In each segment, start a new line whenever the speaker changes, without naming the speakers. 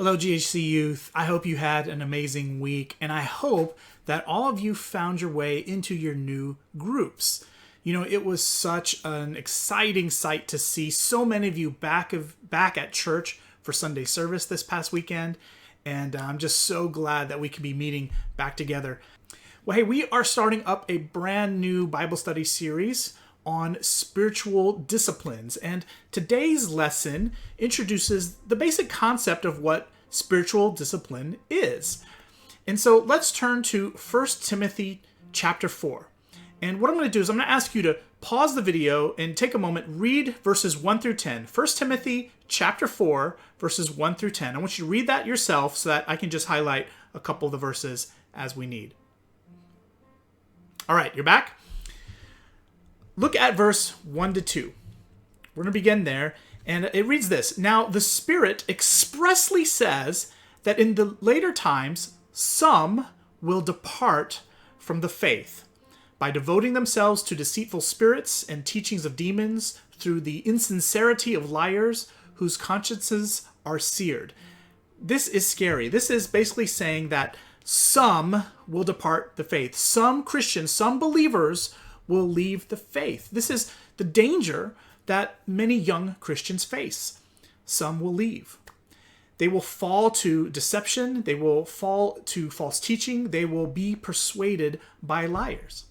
Hello, GHC youth. I hope you had an amazing week, and I hope that all of you found your way into your new groups. You know, it was such an exciting sight to see so many of you back at church for Sunday service this past weekend, and I'm just so glad that we can be meeting back together. Well, hey, we are starting up a brand new Bible study series on spiritual disciplines, and today's lesson introduces the basic concept of what spiritual discipline is. And so let's turn to 1 Timothy chapter 4. And what I'm going to do is I'm going to ask you to pause the video and take a moment, read verses 1 through 10. 1 Timothy chapter 4, verses 1 through 10. I want you to read that yourself so that I can just highlight a couple of the verses as we need. All right, you're back? Look at verse 1 to 2. We're going to begin there, and it reads this. Now, the Spirit expressly says that in the later times, some will depart from the faith by devoting themselves to deceitful spirits and teachings of demons through the insincerity of liars whose consciences are seared. This is scary. This is basically saying that some will depart the faith. Some Christians, some believers will leave the faith. This is the danger that many young Christians face. Some will leave. They will fall to deception. They will fall to false teaching. They will be persuaded by liars.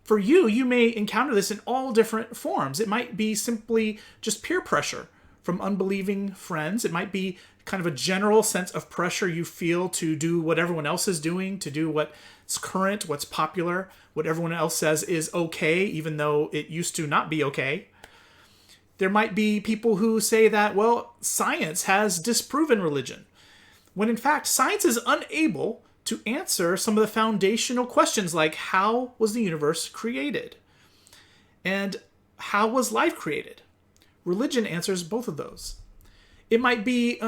For you, you may encounter this in all different forms. It might be simply just peer pressure from unbelieving friends. It might be kind of a general sense of pressure you feel to do what everyone else is doing, to do what's current, what's popular, what everyone else says is okay, even though it used to not be okay. There might be people who say that, well, science has disproven religion, when in fact, science is unable to answer some of the foundational questions like how was the universe created? And how was life created? Religion answers both of those. It might be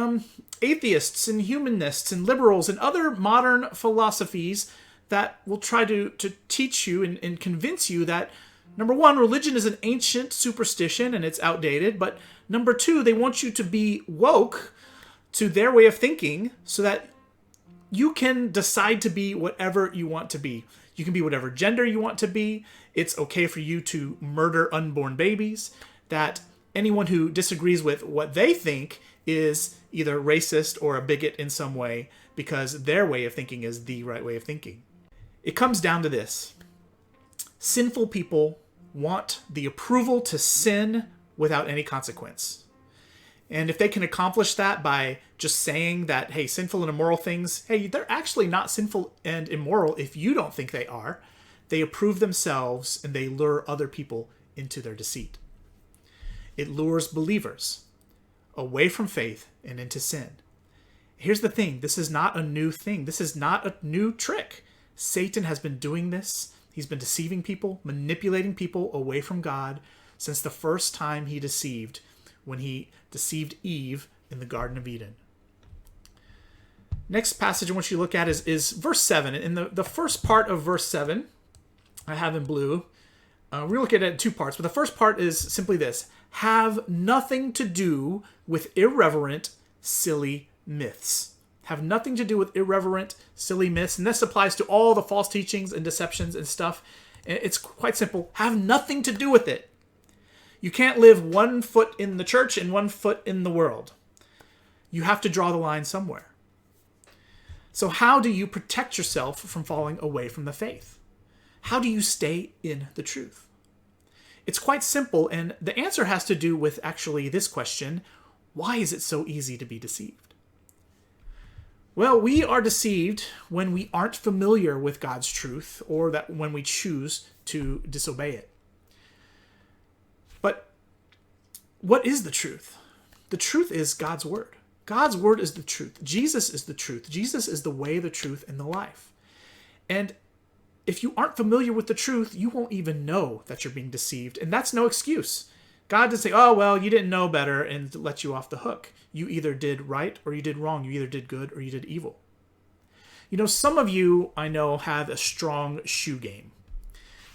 atheists and humanists and liberals and other modern philosophies that will try to teach you and convince you that, number one, religion is an ancient superstition and it's outdated. But number two, they want you to be woke to their way of thinking so that you can decide to be whatever you want to be. You can be whatever gender you want to be. It's okay for you to murder unborn babies. That anyone who disagrees with what they think is either racist or a bigot in some way because their way of thinking is the right way of thinking. It comes down to this. Sinful people want the approval to sin without any consequence. And if they can accomplish that by just saying that, hey, sinful and immoral things, hey, they're actually not sinful and immoral if you don't think they are. They approve themselves and they lure other people into their deceit. It lures believers away from faith and into sin. Here's the thing. This is not a new thing. This is not a new trick. Satan has been doing this. He's been deceiving people, manipulating people away from God since the first time he deceived, when he deceived Eve in the Garden of Eden. Next passage I want you to look at is verse 7. In the first part of verse 7, I have in blue. We're going to look at it in two parts, but the first part is simply this. Have nothing to do with irreverent, silly myths. Have nothing to do with irreverent, silly myths. And this applies to all the false teachings and deceptions and stuff. It's quite simple. Have nothing to do with it. You can't live 1 foot in the church and 1 foot in the world. You have to draw the line somewhere. So how do you protect yourself from falling away from the faith? How do you stay in the truth? It's quite simple, and the answer has to do with actually this question: why is it so easy to be deceived? Well, we are deceived when we aren't familiar with God's truth, or that when we choose to disobey it. But what is the truth? The truth is God's word. God's word is the truth. Jesus is the truth. Jesus is the way, the truth, and the life. And if you aren't familiar with the truth, you won't even know that you're being deceived. And that's no excuse. God didn't say, oh, well, you didn't know better and let you off the hook. You either did right or you did wrong. You either did good or you did evil. You know, some of you, I know, have a strong shoe game.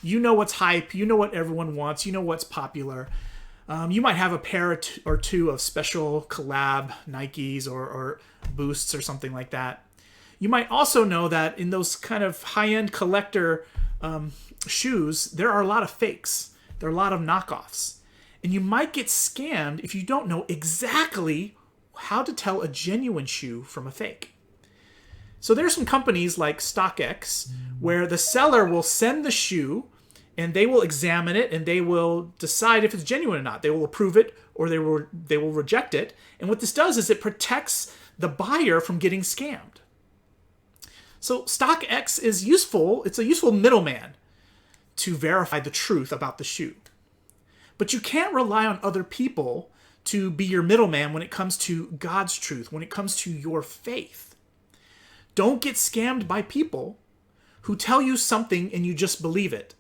You know what's hype. You know what everyone wants. You know what's popular. You might have a pair or two of special collab Nikes or Boosts or something like that. You might also know that in those kind of high-end collector shoes, there are a lot of fakes. There are a lot of knockoffs. And you might get scammed if you don't know exactly how to tell a genuine shoe from a fake. So there's some companies like StockX where the seller will send the shoe and they will examine it and they will decide if it's genuine or not. They will approve it or they will reject it. And what this does is it protects the buyer from getting scammed. So StockX is useful. It's a useful middleman to verify the truth about the shoe. But you can't rely on other people to be your middleman when it comes to God's truth, when it comes to your faith. Don't get scammed by people who tell you something and you just believe it.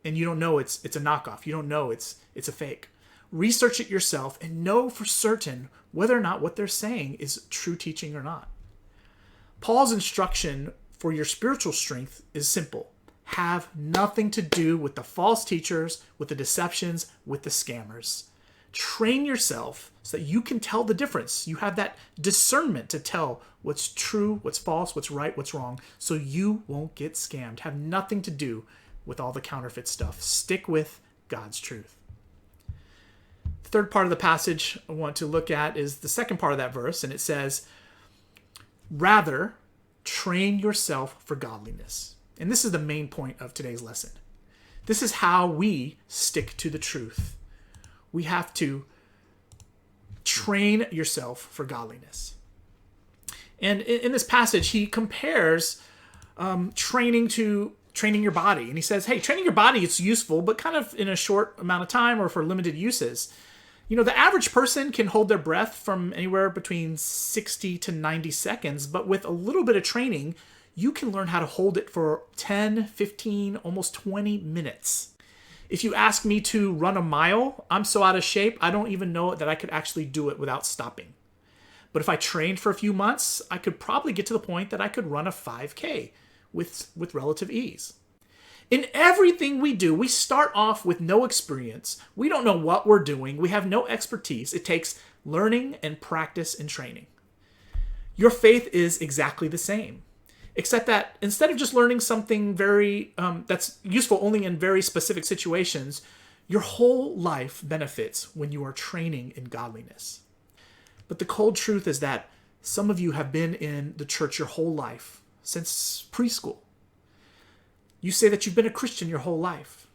And you don't know it's a knockoff. You don't know it's a fake. Research it yourself and know for certain whether or not what they're saying is true teaching or not. Paul's instruction for your spiritual strength is simple. Have nothing to do with the false teachers, with the deceptions, with the scammers. Train yourself so that you can tell the difference. You have that discernment to tell what's true, what's false, what's right, what's wrong, so you won't get scammed. Have nothing to do with all the counterfeit stuff. Stick with God's truth. The third part of the passage I want to look at is the second part of that verse, and it says, rather, train yourself for godliness. And this is the main point of today's lesson. This is how we stick to the truth. We have to train yourself for godliness. And in this passage, he compares training your body. And he says, hey, training your body, it's useful, but kind of in a short amount of time or for limited uses. You know, the average person can hold their breath from anywhere between 60 to 90 seconds, but with a little bit of training, you can learn how to hold it for 10, 15, almost 20 minutes. If you ask me to run a mile, I'm so out of shape, I don't even know that I could actually do it without stopping. But if I trained for a few months, I could probably get to the point that I could run a 5K with relative ease. In everything we do, we start off with no experience. We don't know what we're doing. We have no expertise. It takes learning and practice and training. Your faith is exactly the same, except that instead of just learning something very that's useful only in very specific situations, your whole life benefits when you are training in godliness. But the cold truth is that some of you have been in the church your whole life, since preschool. You say that you've been a Christian your whole life.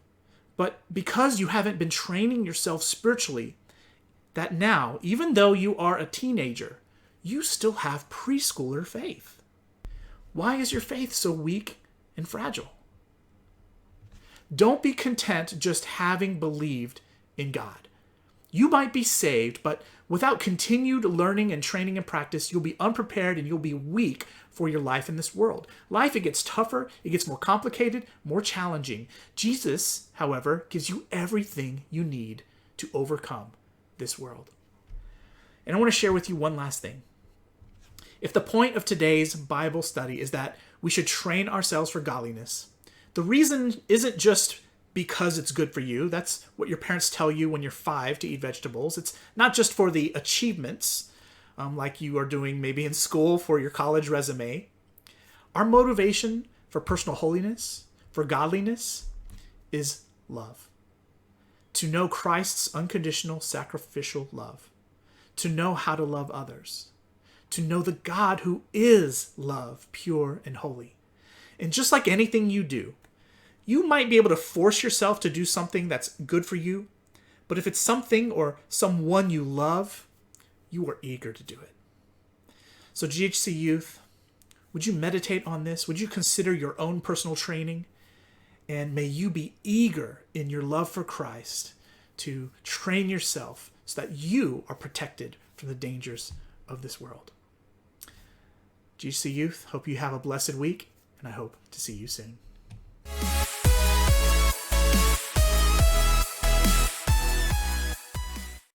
But because you haven't been training yourself spiritually, that now, even though you are a teenager, you still have preschooler faith. Why is your faith so weak and fragile? Don't be content just having believed in God. You might be saved, but without continued learning and training and practice, you'll be unprepared and you'll be weak for your life in this world. Life, it gets tougher, it gets more complicated, more challenging. Jesus, however, gives you everything you need to overcome this world. And I want to share with you one last thing. If the point of today's Bible study is that we should train ourselves for godliness, the reason isn't just because it's good for you. That's what your parents tell you when you're 5 to eat vegetables. It's not just for the achievements, like you are doing maybe in school for your college resume. Our motivation for personal holiness, for godliness, is love. To know Christ's unconditional sacrificial love. To know how to love others. To know the God who is love, pure and holy. And just like anything you do, you might be able to force yourself to do something that's good for you, but if it's something or someone you love, you are eager to do it. So GHC Youth, would you meditate on this? Would you consider your own personal training? And may you be eager in your love for Christ to train yourself so that you are protected from the dangers of this world. GHC Youth, hope you have a blessed week, and I hope to see you soon.